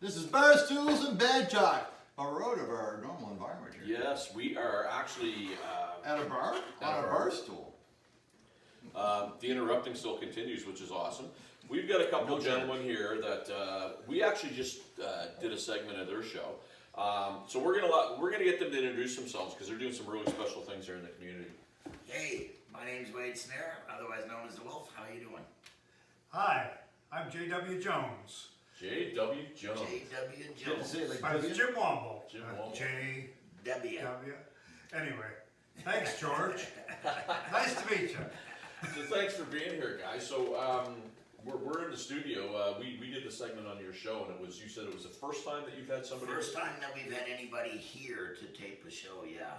This is Barstools and Bandtalk. We're out of our normal environment here. Yes, we are actually At a bar? At On a a bar. bar stool. The interrupting still continues, which is awesome. We've got a couple of gentlemen here that we actually just did a segment of their show. So we're gonna get them to introduce themselves because they're doing some really special things here in the community. Hey, my name's Schnare, otherwise known as the Wolf. How you doing? Hi, I'm J.W. Jones. J.W. Jones. J.W. You have to Jones. say it like I'm W? Jim Wombolt. Jim Wombolt. J.W. W. Anyway, thanks, George. Nice to meet you. So thanks for being here, guys. So we're in the studio. We did the segment on your show, and you said it was the first time that you've had somebody. First time that we've had anybody here to tape a show, yeah.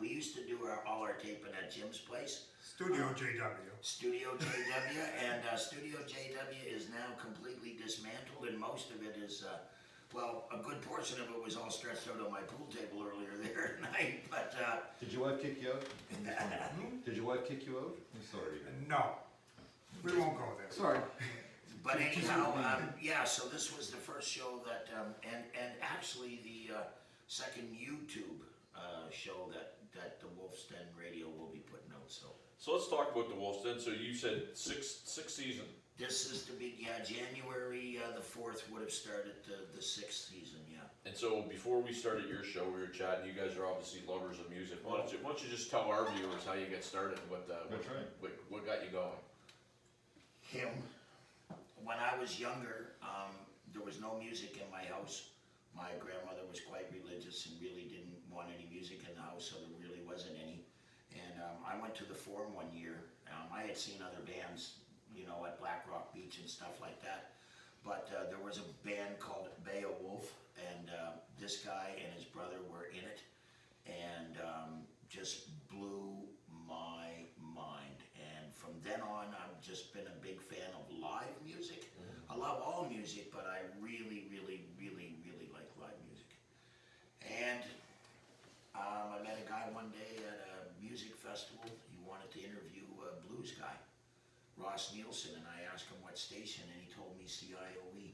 We used to do all our taping at Jim's place. Studio J.W. Studio J.W. And Studio J.W. is now completely dismantled, and most of it is, well, a good portion of it was all stretched out on my pool table earlier there tonight, but Did your wife kick you out? Did your wife kick you out? I'm sorry. No, we won't go there. Sorry. But anyhow, yeah, so this was the first show that, and actually the second YouTube show that the Wolf's Den Radio will be putting out, so. So let's talk about the Wolf's Den. So you said sixth season. This is January the 4th would have started the 6th season, yeah. And so before we started your show, we were chatting. You guys are obviously lovers of music. Why don't you just tell our viewers how you get started and what got you going? Him. When I was younger, there was no music in my house. My grandmother was quite religious and really didn't want any music in the house, so there really wasn't any. And I went to the Forum one year. I had seen other bands, at Black Rock Beach and stuff like that. But there was a band called Beowulf, and this guy and his brother were in it, and just blew my mind. And from then on, I've just been a big fan of live music. I love all music, but I really, really, really, really like live music. And I met a guy one day at a music festival. He wanted to interview a blues guy, Ross Nielsen, and I asked him what station, and he told me CIOE.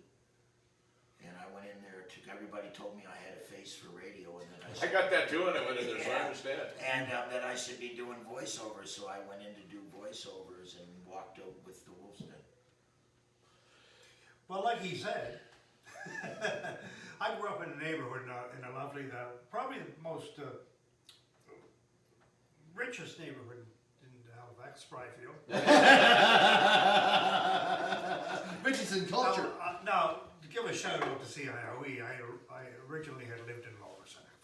And I went in there, everybody told me I had a face for radio, and then I got that too, and I went in there, so I understand. And that I should be doing voiceovers, so I went in to do voiceovers and walked out with the Wolf's Den. Well, like he said, I grew up in a neighborhood in a lovely, probably the most richest neighborhood in Halifax, Spryfield. Richardson culture. Now, to give a shout out to CIOE, I originally had lived in Lower Center.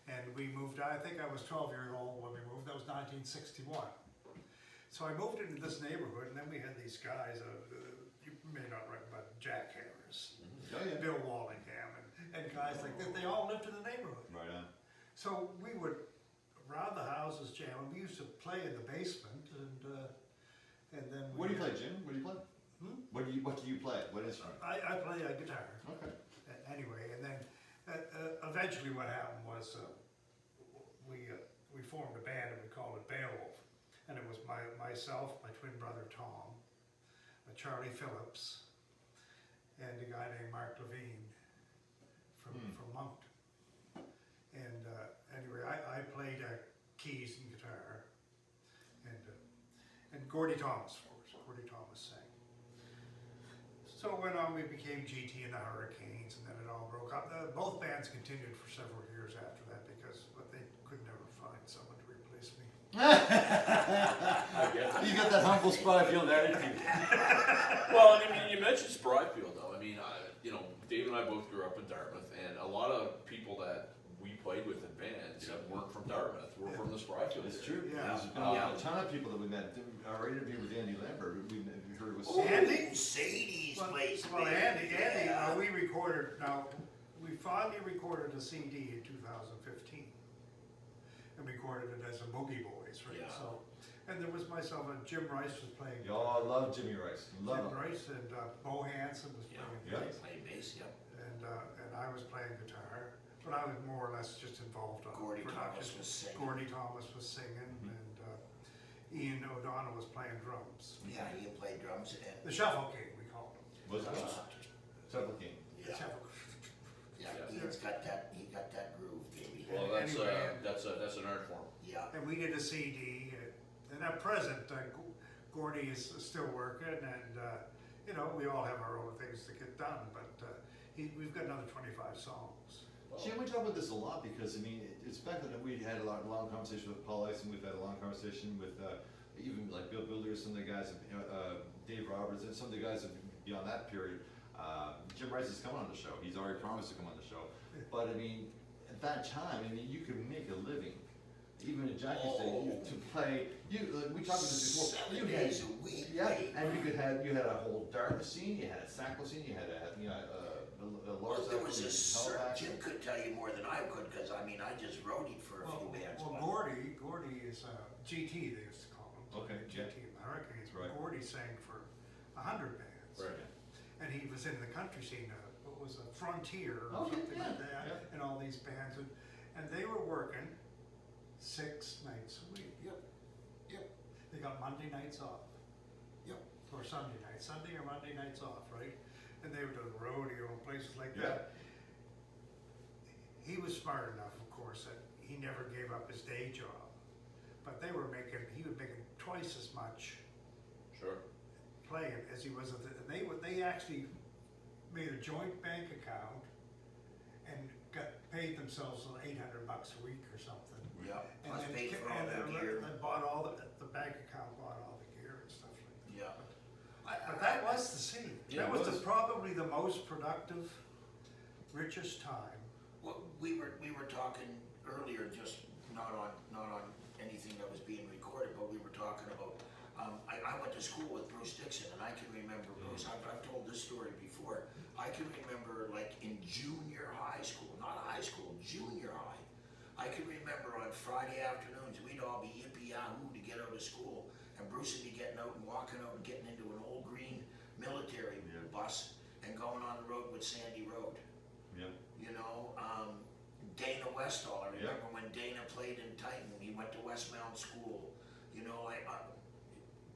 And we moved, I think I was 12 years old when we moved, that was 1961. So I moved into this neighborhood, and then we had these guys, you may not remember, Jack Harris, Oh, yeah. Bill Wallingham, and guys like that. They all lived in the neighborhood. Right on. So we would, around the houses jamming, we used to play in the basement, and then What do you play, Jim? What do you play? What do you play? What instrument? I play a guitar. Okay. Anyway, and then eventually what happened was we formed a band and we called it Beowulf, and it was myself, my twin brother Tom, Charlie Phillips, and a guy named Mark Levine from Moncton. And anyway, I played keys and guitar, and Gordy Thomas, of course. Gordy Thomas sang. So it went on, we became GT and the Hurricanes, and then it all broke up. Both bands continued for several years after that because they could never find someone to replace me. You got that humble Spryfield attitude. Well, I mean, you mentioned Spryfield, though. I mean, Dave and I both grew up in Dartmouth, and a lot of people that we played with in bands weren't from Dartmouth. We're from the Spryfield. It's true. Yeah. There's been a ton of people that we met. Our interview with Andy Lambert, we heard it was Andy? Sadie's place. Well, baby. Andy, Yeah. we recorded, we finally recorded a CD in 2015 and recorded it as a Boogie Boys, right? Yeah. So, and there was myself and Jim Rice was playing. Oh, I love Jimmy Rice. Love Jim him. Rice and Bo Hansen was playing bass, Play bass, yep. and I was playing guitar, but I was more or less just involved on Gordy production. Thomas was singing. Gordy Thomas was singing, and Ian O'Donnell was playing drums. Yeah, he played drums and The Shuffle King, we called him. Was it? Shuffle King. yeah. Shuffle that's an art form. Yeah. And we did a CD, and at present, Gordy is still working, and, you know, we all have our own things to get done, but we've got another 25 songs. Jim, we talk about this a lot because, I mean, it's back when we had a long conversation with Paul Ice, and we've had a long conversation with even like Bill Builders, some of the guys, Dave Roberts, and some of the guys beyond that period. Jim Rice is coming on the show. He's already promised to come on the show. But I mean, at that time, I mean, you could make a living, even in Jackie's day, to play. We talked about this before. 7 days a week. Yeah, and you had a whole Dartmouth scene. You had a Sackville scene. You had a lower Well, there was Sackville a scene, Halifax. Jim could tell you more than I could, because I mean, I just roadied for a few bands. Well, but- Gordy is GT, they used to call him. Okay, yeah. GT Americans. Right. Gordy sang for 100 bands. Right. And he was in the country scene, what was a Frontier or Okay, something like yeah, that, yeah. and all these bands, and they were working 6 nights a week. Yep, yep, They got Monday nights off, yep. or Sunday nights, Sunday or Monday nights off, right? And they would do the rodeo and places like Yeah. that. He was smart enough, of course, that he never gave up his day job, but he was making twice as much Sure. playing as he was, and they actually made a joint bank account and got paid themselves $800 a week or something. Yeah, And plus then paid for all their gear. and bought all the bank account bought all the gear and stuff like that. Yeah. But that was the scene. Yeah, That it was was. probably the most productive, richest time. Well, we were talking earlier, just not on anything that was being recorded, but we were talking about, I went to school with Bruce Dixon, and I can remember Bruce, I've told this story before. I can remember like in junior high school, not high school, junior high. I can remember on Friday afternoons, we'd all be yippee-yahoo to get out of school, and Bruce would be getting out and walking out and getting into an old green military bus and going on the road with Sandy Road. Yeah. You know, Dana Westall, I Yeah. remember when Dana played in Titan, he went to Westmount School. You know,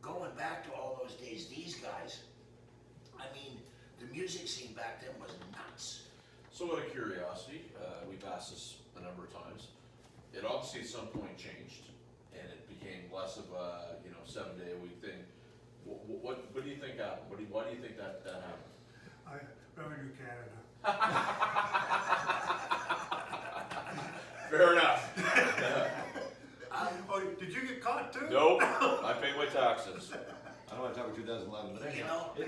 going back to all those days, these guys, I mean, the music scene back then was nuts. So out of curiosity, we've asked this a number of times. It obviously at some point changed, and it became less of a 7-day-a-week thing. What do you think happened? Why do you think that happened? Revenue Canada. Fair enough. Oh, did you get caught too? Nope, I pay my taxes. I don't want to talk about 2011, but You anyhow, know-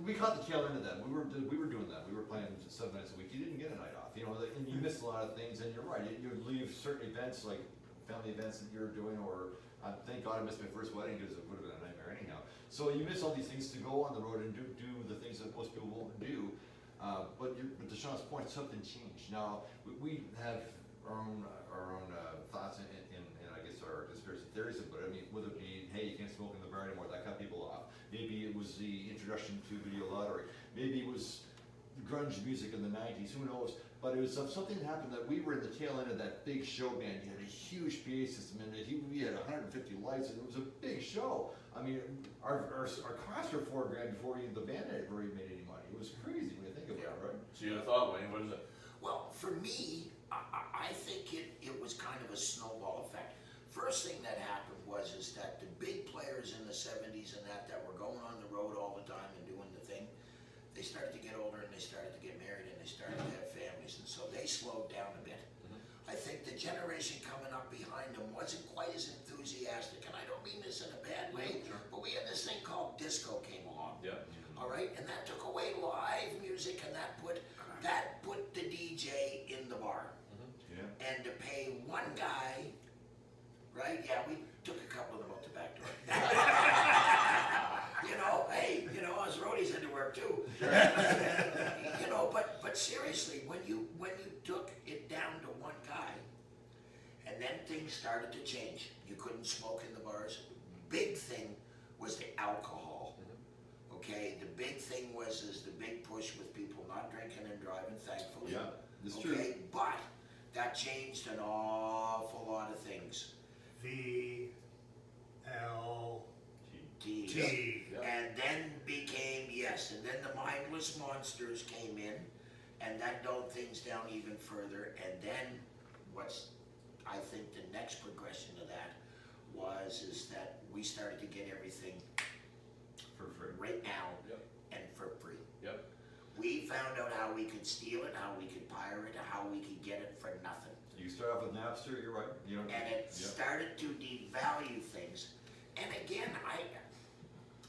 we caught the tail end of that. We were doing that. We were playing 7 nights a week. You didn't get a night off, and you missed a lot of things. And you're right. You would leave certain events like family events that you're doing, or thank God I missed my first wedding because it would have been a nightmare anyhow. So you miss all these things to go on the road and do the things that most people won't do. But to Sean's point, something changed. Now we have our own thoughts and I guess our conspiracy theories. But I mean, whether it be, hey, you can't smoke in the bar anymore, that cut people off. Maybe it was the introduction to video lottery. Maybe it was grunge music in the 90s. Who knows? But it was something that happened that we were in the tail end of that big show band. You had a huge PA system in it. We had 150 lights, and it was a big show. I mean, our costs were $4,000 before the band had ever made any money. It was crazy when you think about it, right? So you had a thought, Wayne, what is it? Well, for me, I think it was kind of a snowball effect. First thing that happened is that the big players in the 70s and that were going on the road all the time and doing the thing, they started to get older and they started to get married and they started to have families, and so they slowed down a bit. I think the generation coming up behind them wasn't quite as enthusiastic, and I don't mean this in a bad way, but we had this thing called disco came along. Yeah. All right, and that took away live music, and that put the DJ in the bar. Yeah. And to pay one guy, right? Yeah, we took a couple of them out the back door. Hey, us roadies had to work too. But seriously, when you took it down to one guy, and then things started to change. You couldn't smoke in the bars. Big thing was the alcohol. Okay, the big thing was the big push with people not drinking and driving, thankfully. Yeah, that's okay, true. But that changed an awful lot of things. VLT. Yeah. And then and then the mindless monsters came in, and that dulled things down even further. And then what's I think the next progression to that is that we started to get everything For free. right now Yep. and for free. Yep. We found out how we could steal it, how we could pirate it, how we could get it for nothing. You start off with Napster, you're right, you don't. And it yeah. started to devalue things. And again,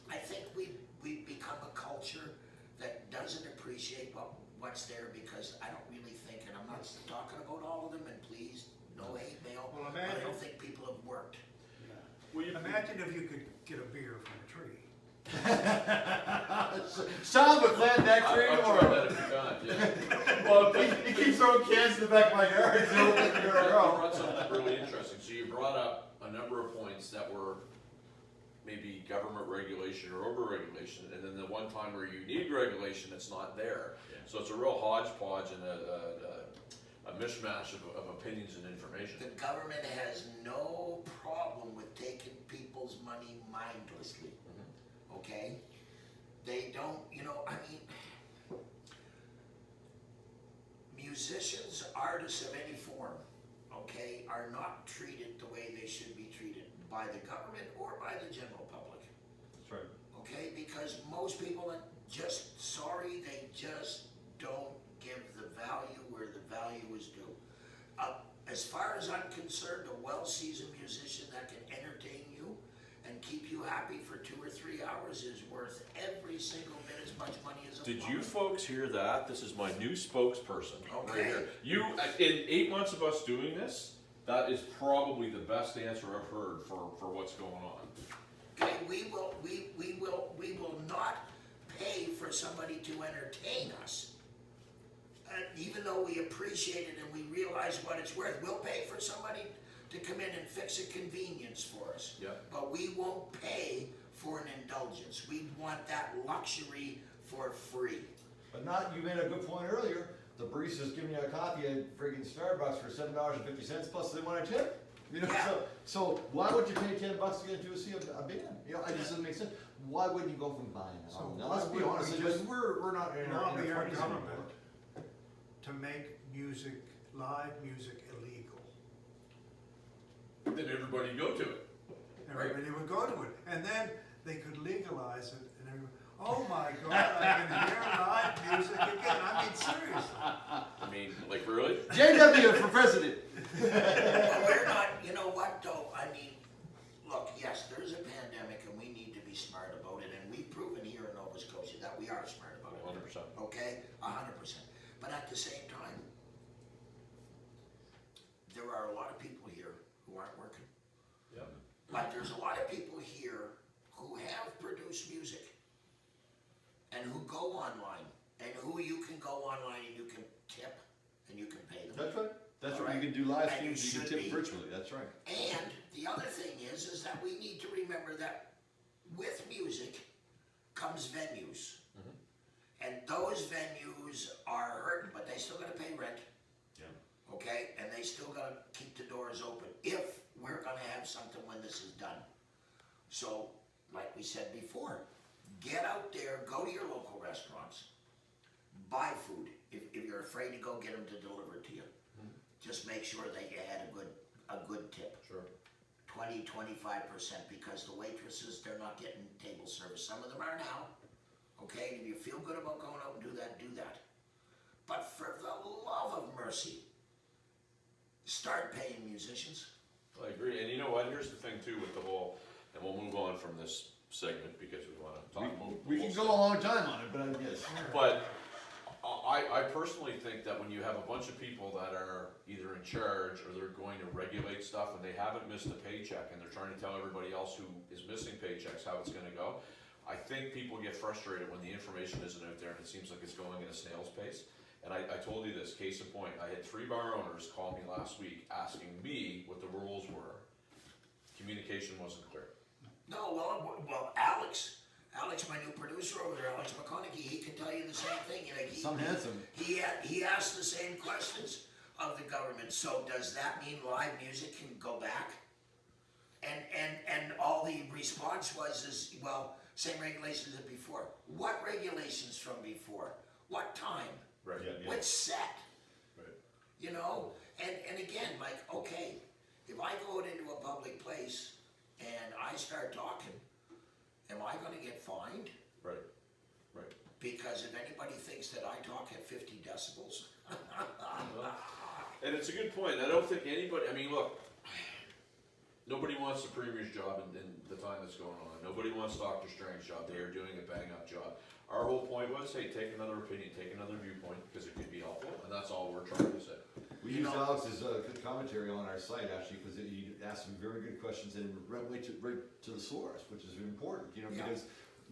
I think we've become a culture that doesn't appreciate what's there, because I don't really think, and I'm not talking about all of them, and please, no hate mail, Well, but I imagine- don't think people have worked. Imagine if you could get a beer from a tree. Sean would plant that tree I've tried tomorrow. that a few times, yeah. Well, he keeps throwing cans in the back of my yard, so I don't think you're gonna You grow. brought something really interesting. So you brought up a number of points that were maybe government regulation or over-regulation, and then the one time where you need regulation, it's not there. Yeah. So it's a real hodgepodge and a mishmash of opinions and information. The government has no problem with taking people's money mindlessly, okay? They don't, I mean, musicians, artists of any form, okay, are not treated the way they should be treated by the government or by the general public, That's right. okay? Because most people are just sorry, they just don't give the value where the value is due. As far as I'm concerned, a well-seasoned musician that can entertain you and keep you happy for 2 or 3 hours is worth every single bit as much money as a Did plumber. you folks hear that? This is my new spokesperson right Okay. here. In 8 months of us doing this, that is probably the best answer I've heard for what's going on. Okay, we will not pay for somebody to entertain us. Even though we appreciate it and we realize what it's worth, we'll pay for somebody to come in and fix a convenience for us. Yeah. But we won't pay for an indulgence. We want that luxury for free. But not, you made a good point earlier, the barista's giving you a coffee at friggin' Starbucks for $7.50, plus they want a tip. Yeah. So why would you pay $10 to get to see a band? It just doesn't make sense. Why wouldn't you go from buying an So album? Now, why let's be would honest, we because just we're not in our lobby our 20s government anymore. to make music, live music illegal? Then everybody go to it. Everybody would go to it, and then they could legalize it, and everyone, oh my God, I can hear live music again. I mean, seriously. I mean, like really? JW for president. But we're not, you know what though, I mean, look, yes, there's a pandemic and we need to be smart about it, and we've proven here in Nova Scotia that we are smart about it. 100%. Okay, 100%. But at the same time, there are a lot of people here who aren't working. Yeah. But there's a lot of people here who have produced music and who go online and who you can go online and you can tip and you can pay them. That's right. That's All right. You right. can do live And you streams, you can should tip be. virtually, that's right. And the other thing is that we need to remember that with music comes venues. And those venues are hurting, but they still gotta pay rent. Yeah. Okay, and they still gotta keep the doors open if we're gonna have something when this is done. So, like we said before, get out there, go to your local restaurants, buy food. If you're afraid to go get them to deliver it to you, just make sure that you add a good tip. Sure. 20-25%, because the waitresses, they're not getting table service. Some of them are now. Okay, if you feel good about going out and do that. But for the love of mercy, start paying musicians. I agree, and you know what, here's the thing too with the whole, and we'll move on from this segment because we wanna talk about. We can go a long time on it, but I guess. But I personally think that when you have a bunch of people that are either in charge or they're going to regulate stuff and they haven't missed a paycheck and they're trying to tell everybody else who is missing paychecks how it's gonna go, I think people get frustrated when the information isn't out there and it seems like it's going at a snail's pace. And I told you this, case in point, I had 3 bar owners call me last week asking me what the rules were. Communication wasn't clear. No, well, Alex, my new producer over there, Alex McConaughey, he can tell you the same thing. Like Some handsome. He asked the same questions of the government. So does that mean live music can go back? And all the response is, well, same regulations as before. What regulations from before? What time? Right. Yeah, yeah. What's set? Right. You know? And again, like, okay, if I go out into a public place and I start talking, am I gonna get fined? Right, right. Because if anybody thinks that I talk at 50 decibels, And it's a good point. I don't think anybody, I mean, look, nobody wants the premier's job in the time that's going on. Nobody wants Dr. Strang's job. They are doing a bang-up job. Our whole point was, hey, take another opinion, take another viewpoint, because it could be helpful, and that's all we're trying to say. We used Alex's good commentary on our site actually, because he asked some very good questions and right to the source, which is important, you know, because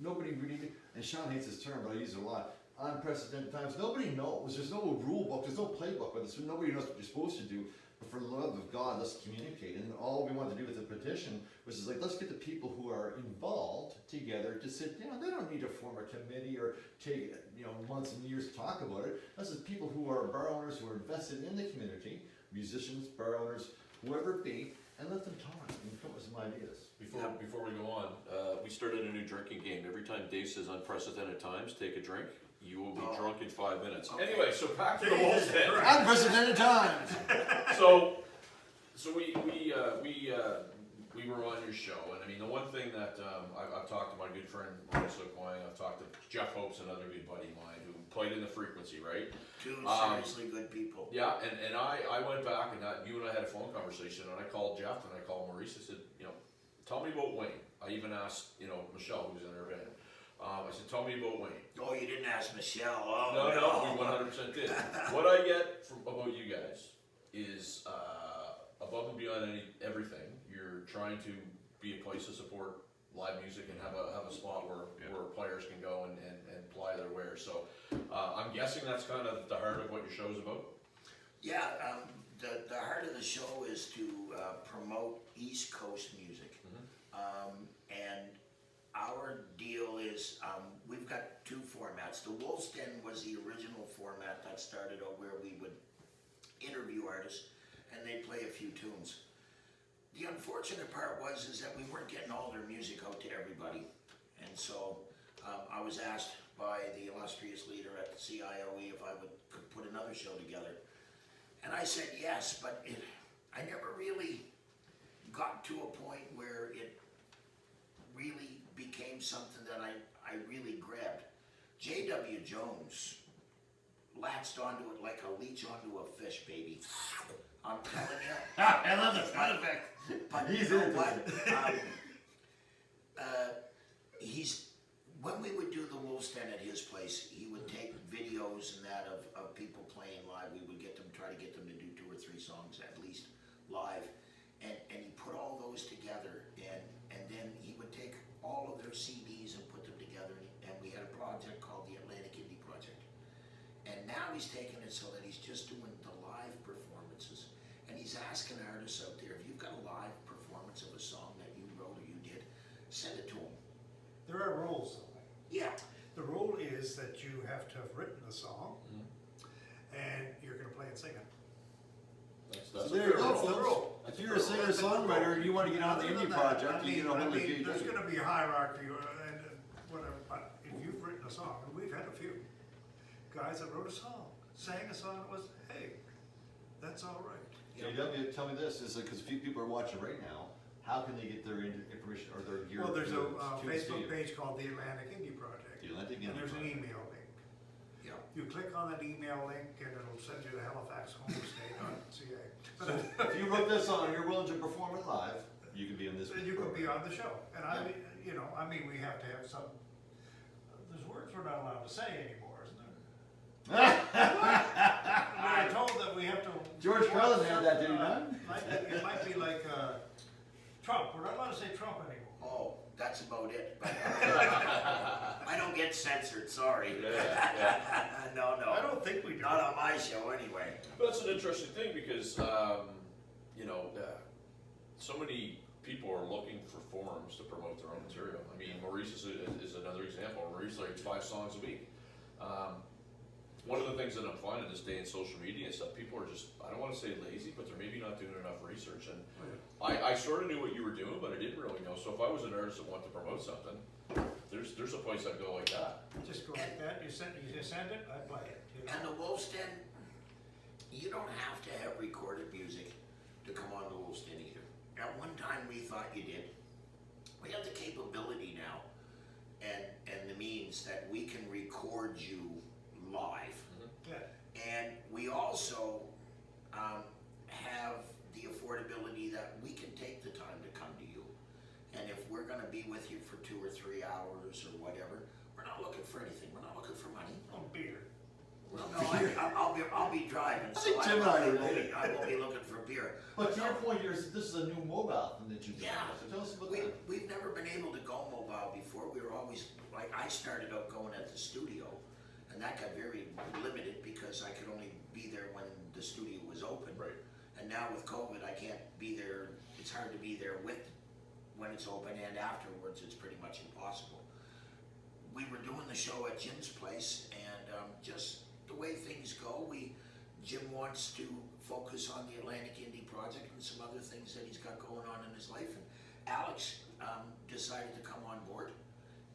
nobody really, and Sean hates this term, but I use it a lot. Unprecedented times, nobody knows. There's no rule book, there's no playbook, but nobody knows what you're supposed to do. But for the love of God, let's communicate. And all we wanted to do with the petition was just like, let's get the people who are involved together to sit down. They don't need to form a committee or take, you know, months and years to talk about it. This is people who are bar owners who are invested in the community, musicians, bar owners, whoever it be, and let them talk and come up with some ideas. Before we go on, we started a new drinking game. Every time Dave says unprecedented times, take a drink. You will be drunk in 5 minutes. Okay. Anyway, so back to the Wolves Den. Unprecedented times! So we were on your show, and I mean, the one thing that I've talked to my good friend Marissa Coyne, I've talked to Jeff Hopes, another good buddy of mine, who played in the Frequency, right? two seriously good people. Yeah, and I went back, and you and I had a phone conversation, and I called Jeff, and I called Maurice, I said, you know, tell me about Wayne. I even asked, you know, Michelle, who's in her band. I said, tell me about Wayne. Oh, you didn't ask Michelle. Oh, No, we 100% did. What I get about you guys is above and beyond everything, you're trying to be a place to support live music and have a spot where players can go and ply their wares. So I'm guessing that's kind of the heart of what your show's about? Yeah, the heart of the show is to promote East Coast music. And our deal is, we've got two formats. The Wolves Den was the original format that started out where we would interview artists and they'd play a few tunes. The unfortunate part is that we weren't getting all their music out to everybody. And so I was asked by the illustrious leader at the CIOE if I could put another show together. And I said yes, but I never really got to a point where it really became something that I really grabbed. J.W. Jones latched onto it like a leech onto a fish, baby. I'm telling you. I love the sound effect. But He's you know into what? it. When we would do the Wolves Den at his place, he would take videos and that of people playing live. We would try to get them to do 2 or 3 songs at least live. And he put all those together and then he would take all of their CDs and put them together, and we had a project called the Atlantic Indie Project. And now he's taking it so that he's just doing the live performances, and he's asking artists out there, if you've got a live performance of a song that you wrote or you did, send it to him. There are rules though. Yeah. The rule is that you have to have written the song, and you're gonna play and sing it. That's So there you a fair go, rule. folks. If you're a singer-songwriter and you want to get on the indie project, you know, there's gonna be a hierarchy and whatever, but if you've written a song, and we've had a few guys that wrote a song, sang a song that was, hey, that's all right. JW, tell me this, is because a few people are watching right now, how can they get their information or their gear? Well, there's a to Facebook you? page called the Atlantic Indie Project, The Atlantic and Indie there's an Project. email link. Yeah. You click on that email link and it'll send you to Halifax Homestate.ca. So if you wrote this song and you're willing to perform it live, you can be on this. You could be program. on the show, and we have to have some, there's words we're not allowed to say anymore, isn't there? We're told that we have to. George Carlin had that, did he not? It might be like, Trump, we're not allowed to say Trump anymore. Oh, that's about it. But, I don't get censored, sorry. Yeah. No. I don't think we do. Not on my show anyway. But that's an interesting thing because, so many people are looking for forums to promote their own material. I mean, Maurice is another example. Maurice writes 5 songs a week. One of the things that I'm finding this day in social media and stuff, people are just, I don't want to say lazy, but they're maybe not doing enough research. And I sort of knew what you were doing, but I didn't really know. So if I was an artist that wanted to promote something, there's a place I'd go like that. Just go like that, you send it, I play it. You know? And the Wolves Den, you don't have to have recorded music to come on the Wolves Den either. at one time we thought you did. We have the capability now and the means that we can record you live. Yeah. And we also have the affordability that we can take the time to come to you. And if we're gonna be with you for 2 or 3 hours or whatever, we're not looking for anything, we're not looking for money. Oh, beer. Well, no, I'll be driving, I so think Jim and I are I won't be looking for beer. But to your point here, this is a new mobile thing that you've done, Yeah. so tell us about We, that. we've never been able to go mobile before. We were always, like, I started out going at the studio, and that got very limited because I could only be there when the studio was open. Right. And now with COVID, I can't be there, it's hard to be there when it's open, and afterwards, it's pretty much impossible. We were doing the show at Jim's place, and just the way things go, Jim wants to focus on the Atlantic Indie Project and some other things that he's got going on in his life. And Alex decided to come on board,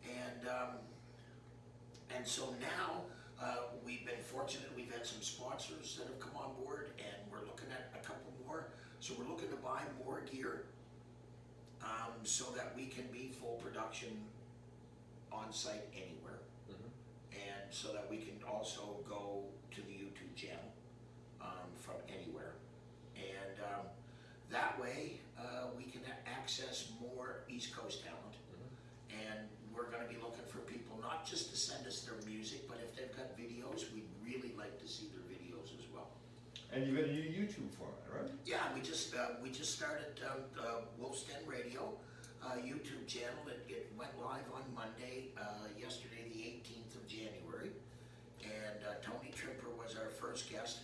and so now we've been fortunate. We've had some sponsors that have come on board, and we're looking at a couple more. So we're looking to buy more gear so that we can be full production on site anywhere, and so that we can also go to the YouTube channel from anywhere, and that way we can access more East Coast talent. And we're going to be looking for people not just to send us their music, but if they've got videos, we'd really like to see their videos as well. And you've got a new YouTube format, right? Yeah, we just started Wolf's Den Radio YouTube channel. It went live on Monday, yesterday, the 18th of January, and Tony Tripper was our first guest.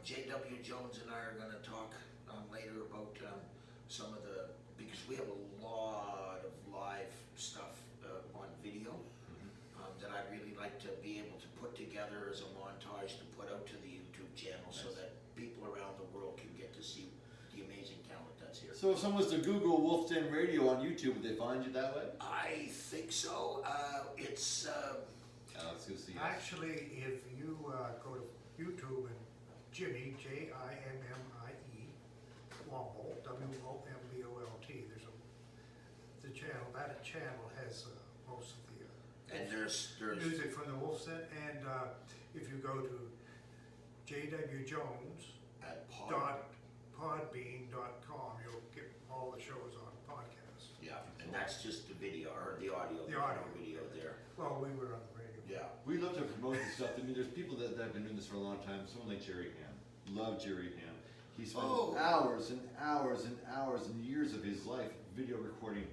J.W. Jones and I are going to talk later about some of because we have a lot of live stuff on video that I'd really like to be able to put together as a montage to put out to the YouTube channel, so that people around the world can get to see the amazing talent that's here. So if someone was to Google Wolf's Den Radio on YouTube, would they find you that way? I think so. It's Let's go see. Actually, if you go to YouTube and Jimmy, Jimmie, Wombolt, Wombolt, there's the channel. That channel has most of the and there's music from the Wolf's Den, and if you go to jwjones at podbean.com, you'll get all the shows on podcast. yeah, and that's just the video or the audio. The audio. Video there. Well, we were on the radio. Yeah. We love to promote this stuff. I mean, there's people that have been doing this for a long time. Someone like Jerry Ham. Love Jerry Ham. He spent hours and hours and hours and years of his life video recording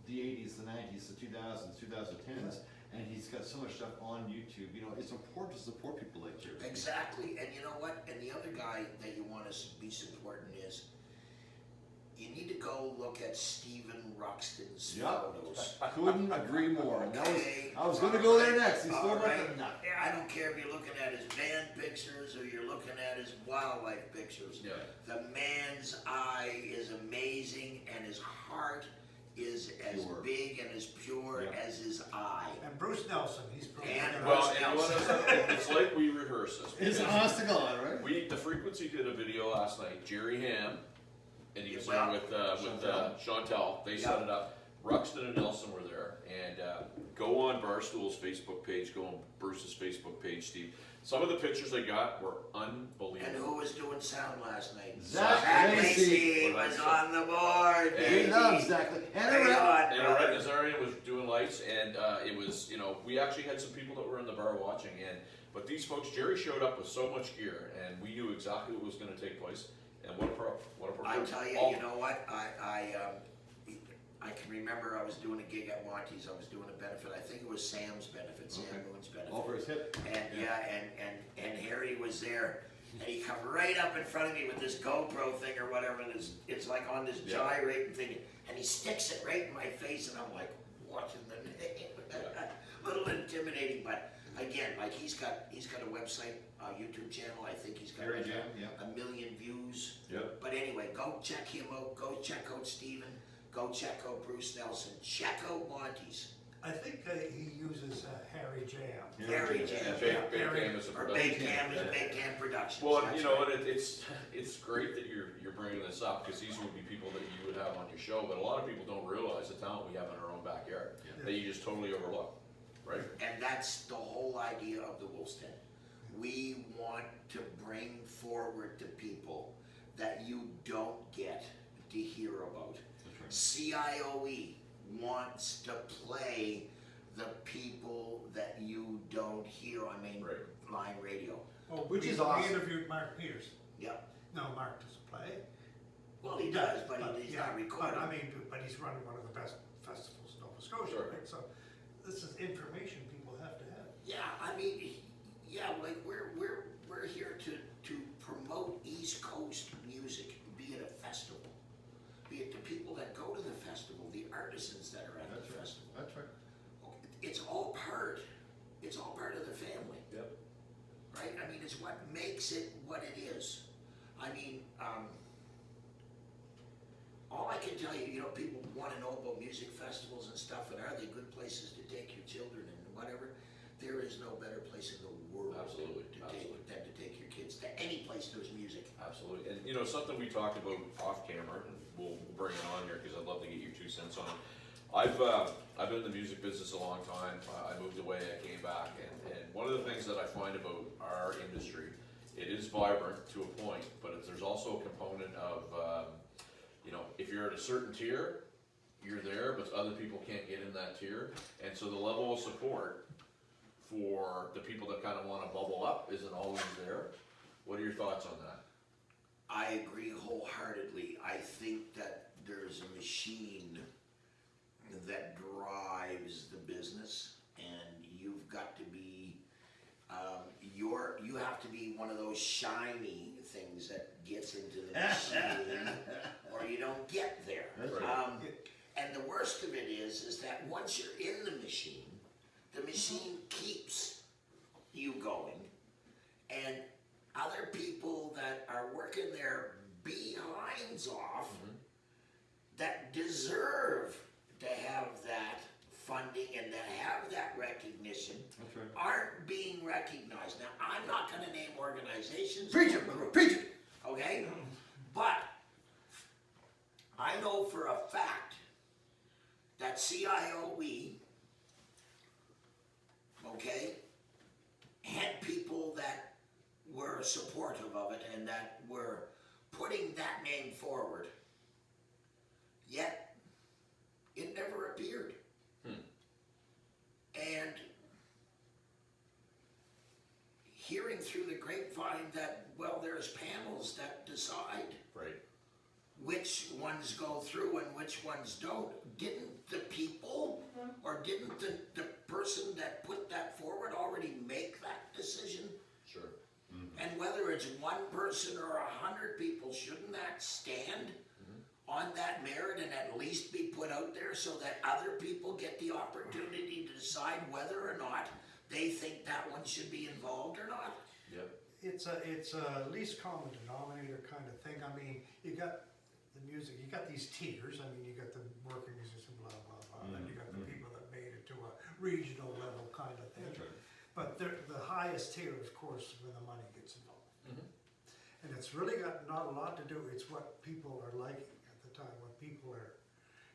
the 80s, the 90s, the 2000s, 2010s, and he's got so much stuff on YouTube. You know, it's important to support people like Jerry. Exactly, and you know what? And the other guy that you want to be supporting is, you need to go look at Stephen Ruxton's photos. Couldn't agree more. And Okay, I was going to go there alright, next. He's still alright. not. I don't care if you're looking at his band pictures or you're looking at his wildlife pictures. Yeah. The man's eye is amazing, and his heart is as Pure. big and as pure Yeah. as his eye. And Bruce Nelson, he's probably And Well, and what else, it's like we rehearse this. It's because honest to God, right? The Frequency did a video last night. Jerry Ham, and he was Yeah. there with Chantel. They set it up. Ruxton and Nelson were there, and go on Barstool's Facebook page. Go on Bruce's Facebook page, Steve. Some of the pictures they got were unbelievable. And who was doing sound last night? Zach Lacey Lacey was on the board. And We baby. love exactly. And Right on, And brother. Nazarian was doing lights, and it was, we actually had some people that were in the bar watching, but these folks, Jerry showed up with so much gear, and we knew exactly what was going to take place, and what a pro. I tell you, you know what? I can remember I was doing a gig at Monty's. I was doing a benefit. I think it was Sam's benefit, Sam Okay. Moon's benefit. All for his hip. And Harry was there, and he come right up in front of me with this GoPro thing or whatever, and it's like on this gyrating thing, and he sticks it right in my face, and I'm like, what in the name? A little intimidating, but again, like he's got a website, a YouTube channel. I think he's got Harry like Jam, yeah. 1 million views. Yep. But anyway, go check him out. Go check out Steven. Go check out Bruce Nelson. Check out Monty's. I think he uses Harry Jam. Harry Yeah, Jam, Big Cam is a or production. Big Cam is Big Cam Productions. Well, that's you know, right. and it's great that you're bringing this up, because these would be people that you would have on your show, but a lot of people don't realize the talent we have in our own backyard, that you just totally overlook, right? And that's the whole idea of the Wolf's Den. We want to bring forward to people that you don't get to hear about. CIOE wants to play the people that you don't hear on mainline radio. Oh, Which we is awesome. interviewed Mark Peters. Yep. No, Mark doesn't play. Well, he does, but he's yeah, not recording. But I mean, but he's running one of the best festivals in Nova Scotia, Sure. right? So this is information people have to have. Yeah, I mean, yeah, like we're here to promote East Coast music, be it a festival, be it the people that go to the festival, the artisans that are at the festival. That's right. It's all part of the family. Yep. Right? I mean, it's what makes it what it is. I mean, all I can tell you, you know, people want to know about music festivals and stuff, and are they good places to take your children and whatever? There is no better place in the world Absolutely, than to take your kids to any place there's music. Absolutely, and you know, something we talked about off camera, and we'll bring it on here, because I'd love to get your 2 cents on it. I've been in the music business a long time. I moved away, I came back, and one of the things that I find about our industry, it is vibrant to a point, but there's also a component of, you know, if you're at a certain tier, you're there, but other people can't get in that tier, and so the level of support for the people that kind of want to bubble up isn't always there. What are your thoughts on that? I agree wholeheartedly. I think that there's a machine that drives the business, and you've got to be, you have to be one of those shiny things that gets into the machine, or you don't get there. That's right. And the worst of it is that once you're in the machine keeps you going, and other people that are working their behinds off that deserve to have that funding and to have that recognition That's right. aren't being recognized. Now, I'm not gonna name organizations. Preach it, or groups, preach it. okay? But I know for a fact that CIOE, okay, had people that were supportive of it and that were putting that name forward, yet it never appeared. And hearing through the grapevine that, well, there's panels that decide Right. which ones go through and which ones don't. Didn't the people, or didn't the person that put that forward already make that decision? Sure. And whether it's one person or 100 people, shouldn't that stand on that merit and at least be put out there so that other people get the opportunity to decide whether or not they think that one should be involved or not? Yep. It's a least common denominator kind of thing. I mean, you got the music, you got these tiers. I mean, you got the working musician, blah, blah, blah. Then you got the people that made it to a regional level kind of thing. That's right. But the highest tier, of course, when the money gets involved. And it's really got not a lot to do, it's what people are liking at the time, what people are,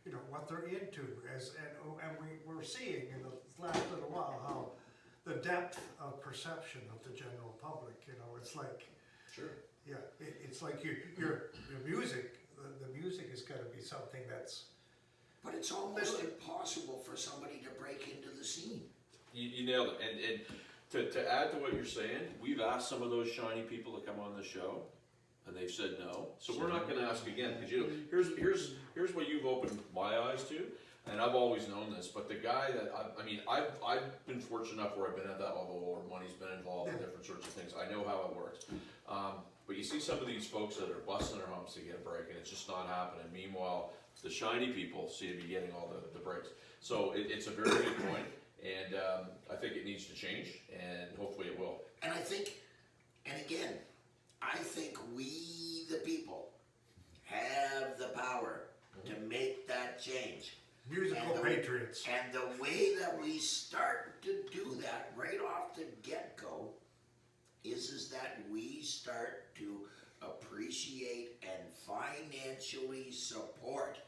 you know, what they're into. And we're seeing in the last little while how the depth of perception of the general public, you know, it's like, Sure. yeah, it's like your music, the music is gonna be something that's, But it's almost impossible for somebody to break into the scene. You nailed it, and to add to what you're saying, we've asked some of those shiny people to come on the show, and they've said no. So we're not gonna ask again, because you know, here's what you've opened my eyes to, and I've always known this, but the guy that, I've been fortunate enough where I've been at that level, where money's been involved in different sorts of things, I know how it works. But you see some of these folks that are busting their humps to get a break, and it's just not happening. Meanwhile, the shiny people seem to be getting all the breaks. So it's a very good point. And I think it needs to change, and hopefully it will. And I think, and again, I think we, the people, have the power to make that change. Musical patriots. And the way that we start to do that right off the get-go is that we start to appreciate and financially support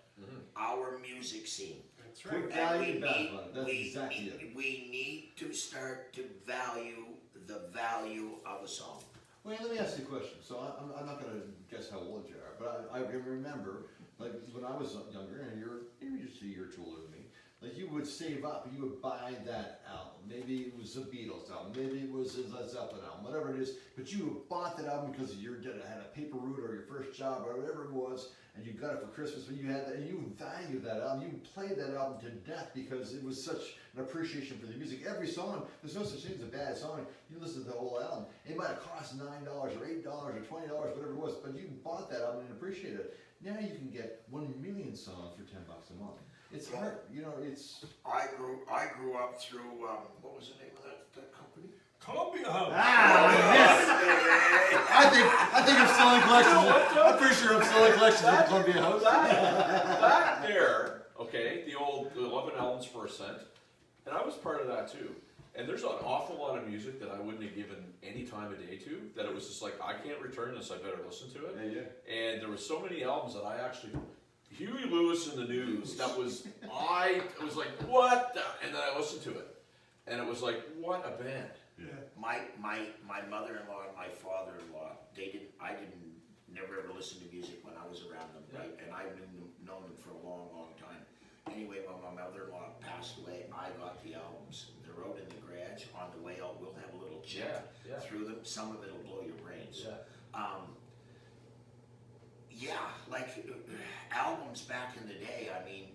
our music scene. That's right. Put And value back on it, that's exactly it. we need to start to value the value of a song. Well, let me ask you a question. So I'm not gonna guess how old you are, but I can remember, like, when I was younger, and you're just a year or two older than me, like, you would save up, you would buy that album. Maybe it was a Beatles album, maybe it was a Led Zeppelin album, whatever it is, but you bought that album because you had a paper route or your first job or whatever it was, and you got it for Christmas, and you had that, and you valued that album, you played that album to death because it was such an appreciation for the music. Every song, there's no such thing as a bad song. You listen to the whole album, it might have cost $9 or $8 or $20, whatever it was, but you bought that album and appreciated it. Now you can get 1 million songs for $10 a month. It's hard, it's... I grew up through, what was the name of that company? Columbia House. yes! I think I'm selling collections. I'm pretty sure I'm selling collections at Columbia House. That there, okay, the old 11 albums for a cent, and I was part of that too. And there's an awful lot of music that I wouldn't have given any time of day to, that it was just like, I can't return this, I better listen to it. Yeah. And there were so many albums that I actually, Huey Lewis and the News, I was like, what the? And then I listened to it. And it was like, what a band. Yeah. My mother-in-law and my father-in-law, I never ever listened to music when I was around them, right? And I've known them for a long, long time. Anyway, when my mother-in-law passed away, I got the albums. They're out in the garage. On the way out, we'll have a little check through them. Some of it'll blow your brains. Like albums back in the day, I mean,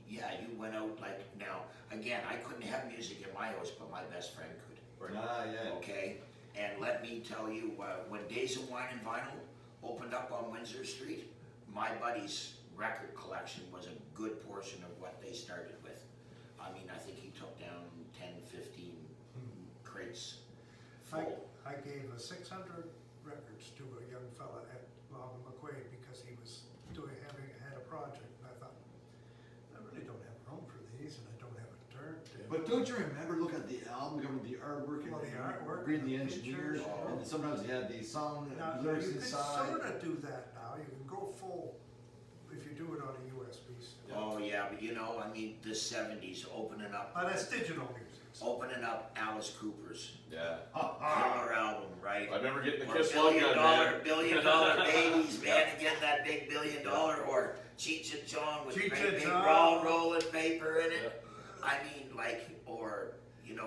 yeah, you went out like, now, again, I couldn't have music in my house, but my best friend could. Yeah. Okay? And let me tell you, when Days of Wine and Vinyl opened up on Windsor Street, my buddy's record collection was a good portion of what they started with. I mean, I think he took down 10, 15 crates full. I gave 600 records to a young fella at Long McQuaid because he was had a project, and I thought, I really don't have room for these, and I don't have a turntable. But don't you remember looking at the album, looking at the artwork, and The artwork, reading the and engineers, pictures, and sometimes they had the song Now, lyrics you can inside. sort of do that now. You can go full if you do it on a USB stick. Oh yeah, but I mean, the 70s opening up. But that's digital music. Opening up Alice Cooper's Yeah. killer album, right? I remember getting the Or Kiss Love Gun, man. billion dollar babies, man, and getting that big $1 billion, or Cheech and Chong with Cheech great and big Chong. rolling paper in it. I mean, like, or,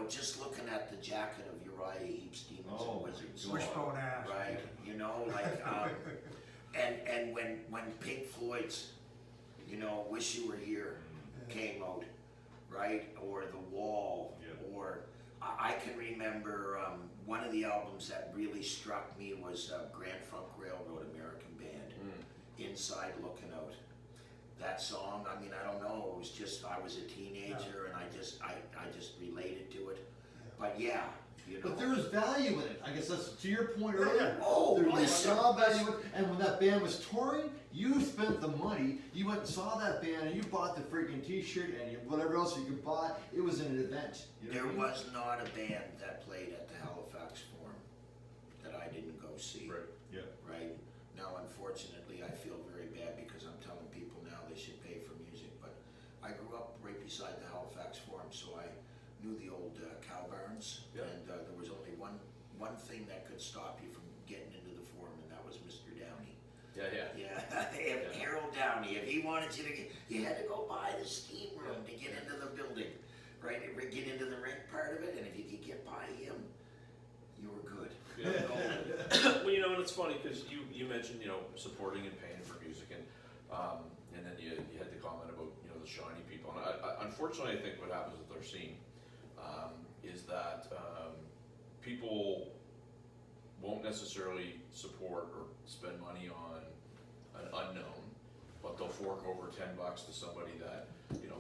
just looking at the jacket of Uriah Heep's Demons and Wizards. Wishbone Ash. Right, and when Pink Floyd's, Wish You Were Here came out, right, or The Wall, or I can remember one of the albums that really struck me was Grand Funk Railroad, American Band, Inside Looking Out. That song, I mean, I don't know, it was just, I was a teenager and I just related to it, but yeah. But there was value in it. I guess that's to your point earlier. Oh, there was listen. saw value in it, and when that band was touring, you spent the money. You went and saw that band, and you bought the freaking T-shirt and whatever else you could buy. It was an event. There was not a band that played at the Halifax Forum that I didn't go see. Right. Yeah. Right? Now, unfortunately, I feel very bad because I'm telling people now they should pay for music, but I grew up right beside the Halifax Forum, so I knew the old cow barns, and there was only one thing that could stop you from getting into the Forum, and that was Mr. Downey. Yeah. Harold Downey. If he wanted you to you had to go by the steam room to get into the building, right? Get into the rink part of it, and if you could get by him, you were good. Well, and it's funny because you mentioned supporting and paying for music, and then you had the comment about the shiny people, and unfortunately I think what happens with our scene is that people won't necessarily support or spend money on an unknown, but they'll fork over $10 to somebody that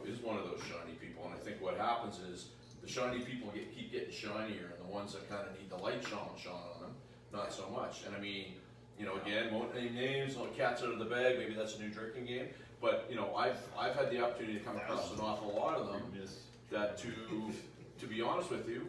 is one of those shiny people. And I think what happens is the shiny people keep getting shinier, and the ones that kind of need the light shone on them, not so much. And I mean, You know, again, won't name names, no cats out of the bag, maybe that's a new drinking game, but, you know, I've had the opportunity to come across an awful lot of them that to be honest with you,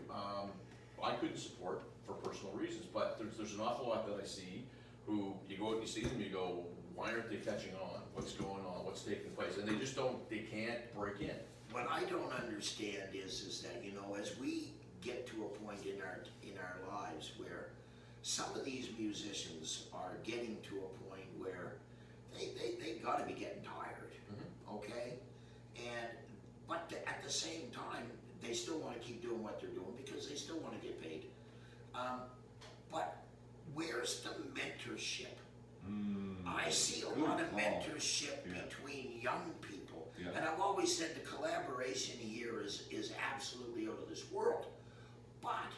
I couldn't support for personal reasons, but there's an awful lot that I see who, you go out and you see them, you go, why aren't they catching on? What's going on? What's taking place? And they can't break in. What I don't understand is that, you know, as we get to a point in our lives where some of these musicians are getting to a point where they gotta be getting tired, okay? But at the same time, they still wanna keep doing what they're doing because they still wanna get paid. But where's the mentorship? I see a lot of mentorship between young people. Yeah. And I've always said the collaboration here is absolutely out of this world. But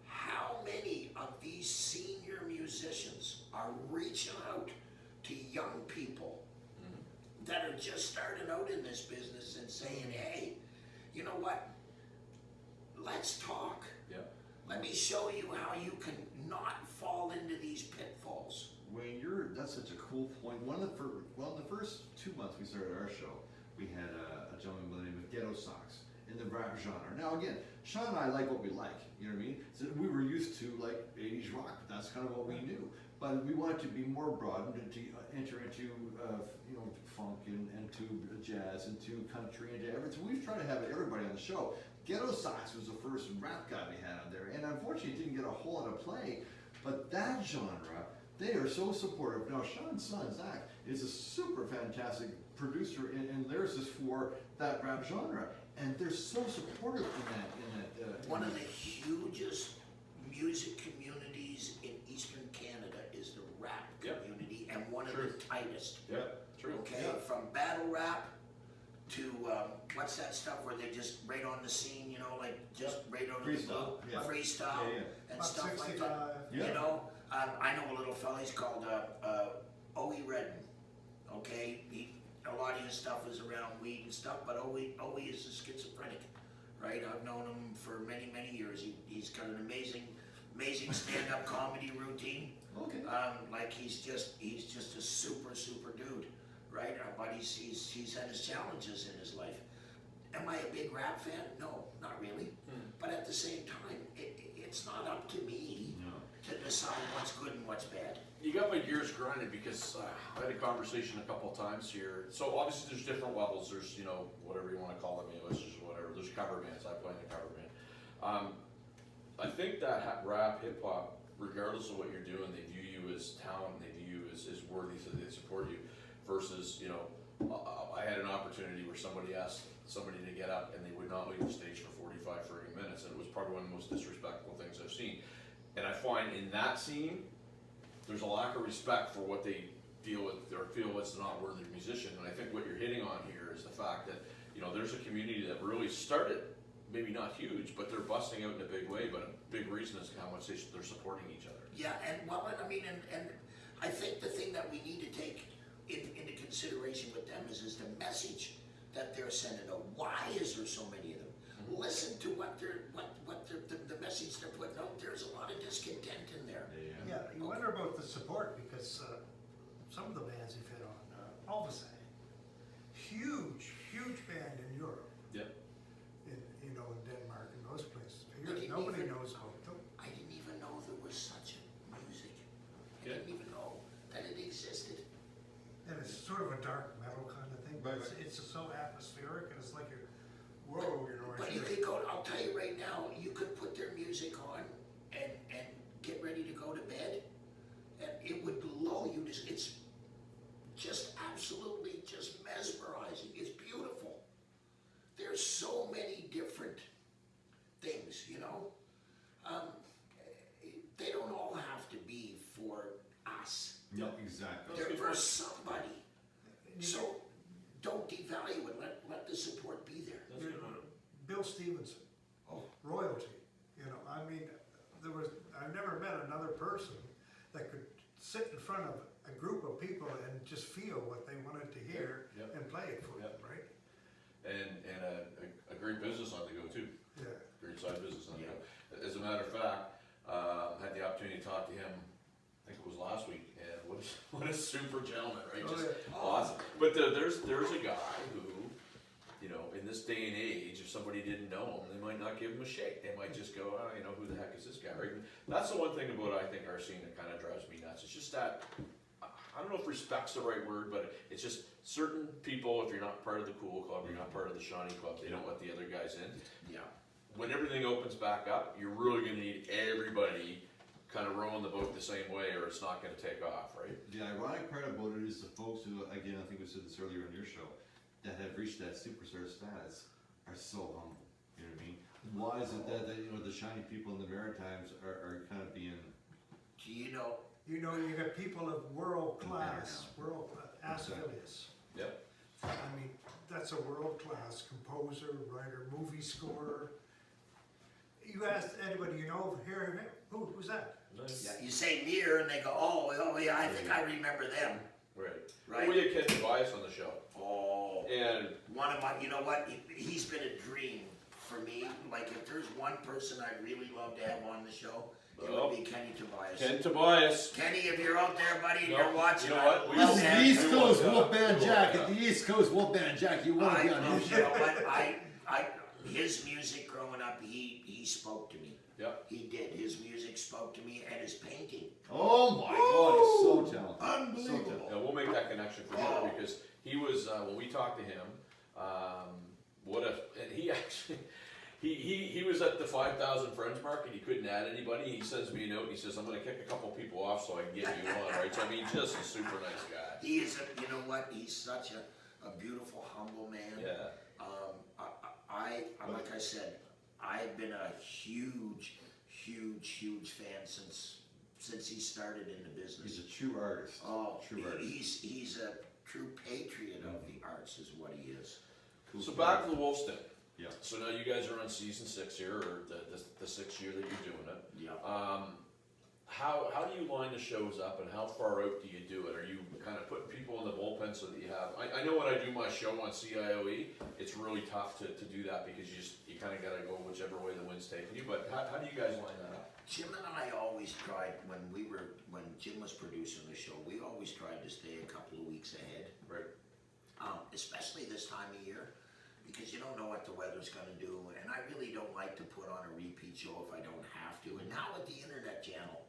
how many of these senior musicians are reaching out to young people that are just starting out in this business and saying, hey, you know what? Let's talk. Yeah. Let me show you how you can not fall into these pitfalls. Wayne, that's such a cool point. In the first 2 months we started our show, we had a gentleman by the name of Ghetto Socks in the rap genre. Now again, Sean and I like what we like, you know what I mean? So we were used to like 80s rock, that's kind of what we knew. But we wanted to be more broad and to enter into you know, funk and to jazz and to country and to everything. So we've tried to have everybody on the show. Ghetto Socks was the first rap guy we had on there, and unfortunately it didn't get a whole lot of play. But that genre, they are so supportive. Now Sean's son, Zach, is a super fantastic producer and lyricist for that rap genre. And they're so supportive in that. One of the hugest music communities in Eastern Canada is the rap community, and one of the tightest. Yeah, true. Okay, Yeah. from battle rap to what's that stuff where they just right on the scene, you know, like just right on the Freestyle, blue, yeah. freestyle and About stuff like 65. that. Yeah. You know, I know a little fella. He's called Owie Redden. Okay, a lot of his stuff is around weed and stuff, but Owie is a schizophrenic, right? I've known him for many, many years. He's got an amazing stand-up comedy routine. Okay. Like he's just a super dude, right? But he's had his challenges in his life. Am I a big rap fan? No, not really. But at the same time, it's not up to me to decide what's good and what's bad. You got my gears grinding because I had a conversation a couple of times here. So obviously there's different levels. There's, you know, whatever you want to call them, musicians or whatever. There's cover bands. I play in a cover band. I think that rap, hip hop, regardless of what you're doing, they view you as talent. They view you as worthy, so they support you. Versus, you know, I had an opportunity where somebody asked somebody to get up and they would not leave the stage for 45, 30 minutes, and it was probably one of the most disrespectful things I've seen. And I find in that scene, there's a lack of respect for what they deal with or feel it's not worthy musician. And I think what you're hitting on here is the fact that, you know, there's a community that really started, maybe not huge, but they're busting out in a big way, but a big reason is how much they're supporting each other. Yeah, and well, I mean, and I think the thing that we need to take into consideration with them is the message that they're sending out. Why is there so many of them? Listen to what the message they're putting out. There's a lot of discontent in there. Yeah, you wonder about the support because some of the bands you've hit on, Elvis, huge band in Europe, Yep. in Denmark and those places. Here, But nobody knows about them. I didn't even know there was such a music. I Yeah. didn't even know that it existed. And it's sort of a dark metal kind of thing, but it's so atmospheric and it's like whoa, But you could go, I'll tell you right now, you could put their music on and get ready to go to bed, and it would lull you. It's just absolutely just mesmerizing. It's beautiful. There's so many different things, you know. They don't all have to be for us. No, exactly. They're for somebody. So don't devalue it. Let the support be there. That's a good one. Bill Stevenson, royalty. I mean, I've never met another person that could sit in front of a group of people and just feel what they wanted to hear and play it for them, right? And a great business on the go too. Yeah. Great side business on the go. As a matter of fact, I had the opportunity to talk to him What a super gentleman, right? Oh, Just yeah. awesome. But there's a guy who, you know, in this day and age, if somebody didn't know him, they might not give him a shake. They might just go, oh, you know, who the heck is this guy? Right? That's the one thing about, I think, our scene that kind of drives me nuts. It's just that, I don't know if respect's the right word, but it's just certain people, if you're not part of the cool club, you're not part of the shiny club, they don't let the other guys in. Yeah. When everything opens back up, you're really gonna need everybody kind of rowing the boat the same way, or it's not gonna take off, right? The ironic part about it is the folks who, again, I think we said this earlier in your show, that have reached that superstar status are so humble, you know what I mean? Why is it that, you know, the shiny people in the Maritimes are kind of being, Do you know, You know, you got people of world class, Asphilius. Yep. I mean, that's a world class composer, writer, movie scorer. You ask anybody you know over here, who's that? Nice. yeah, you say Mir and they go, oh yeah, I think I remember them, Right. right? We had Ken Tobias on the show, Oh, and one of my, you know what, he's been a dream for me. Like, if there's one person I'd really love to have on the show, it Oh. would be Kenny Tobias. Ken Tobias. Kenny, if you're out there, buddy, and No, you're watching, you know what? I'd We love will to the have East you. Coast Yeah. Wolfman Jack, Yeah. at the East Coast Wolfman Jack, you wanna be on I, his you know show. what, his music growing up, he spoke to me. Yep. He did. His music spoke to me, and his painting. Oh my God, he's so talented. Unbelievable. Yeah, we'll make that connection for sure, because he was, when we talked to him, and he actually, he was at the 5,000 Friends mark and he couldn't add anybody. He sends me a note and he says, I'm gonna kick a couple people off so I can get you on, right? So I mean, just a super nice guy. He is you know what, he's such a beautiful, humble man. Yeah. Like I said, I've been a huge fan since he started in the business. He's a true artist. Oh, True artist. he's a true patriot of the arts, is what he is. So back to the Wolf's Den. Yeah. So now you guys are on season 6 here, or the 6th year that you're doing it. Yeah. How do you line the shows up, and how far out do you do it? Are you kind of putting people in the bullpen so that you have? I know when I do my show on CIOE, it's really tough to do that because you kind of got to go whichever way the wind's taking you. But how do you guys line that up? Jim and I always tried, when Jim was producing the show, we always tried to stay a couple of weeks ahead. Right. Especially this time of year, because you don't know what the weather's gonna do, and I really don't like to put on a repeat show if I don't have to. And now with the internet channel,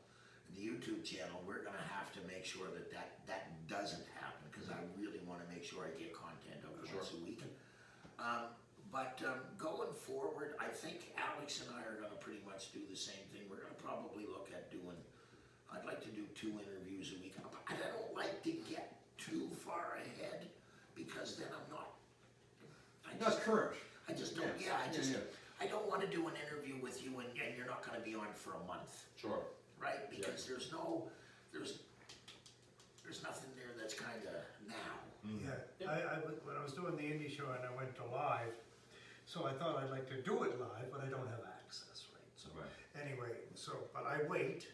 the YouTube channel, we're gonna have to make sure that doesn't happen, because I really wanna make sure I get content out once a week. But going forward, I think Alex and I are gonna pretty much do the same thing. We're gonna probably look at doing, I'd like to do 2 interviews a week. I don't like to get too far ahead, because then I'm not. Not current. I just don't, I don't wanna do an interview with you and you're not gonna be on for a month, Sure. right? Because there's nothing there that's kinda now. Yeah, when I was doing the indie show and I went to live, so I thought I'd like to do it live, but I don't have access, right? So Right. anyway, but I wait.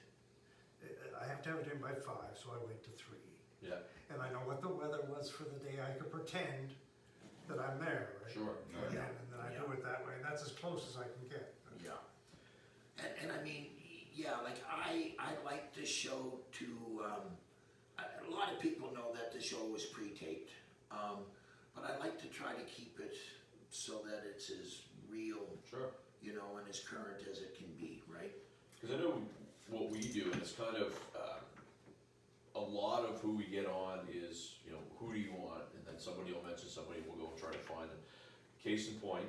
I have to have it in by 5, so I wait to 3. Yeah. And I know what the weather was for the day. I could pretend that I'm there, right? Sure. And then I do it that way, and that's as close as I can get. Yeah. And I mean, yeah, like I like the show to, a lot of people know that the show was pre-taped, but I like to try to keep it so that it's as real, Sure. you know, and as current as it can be, right? Because I know what we do, and it's kind of a lot of who we get on is, you know, who do you want, and then somebody will mention somebody, we'll go and try to find them. Case in point,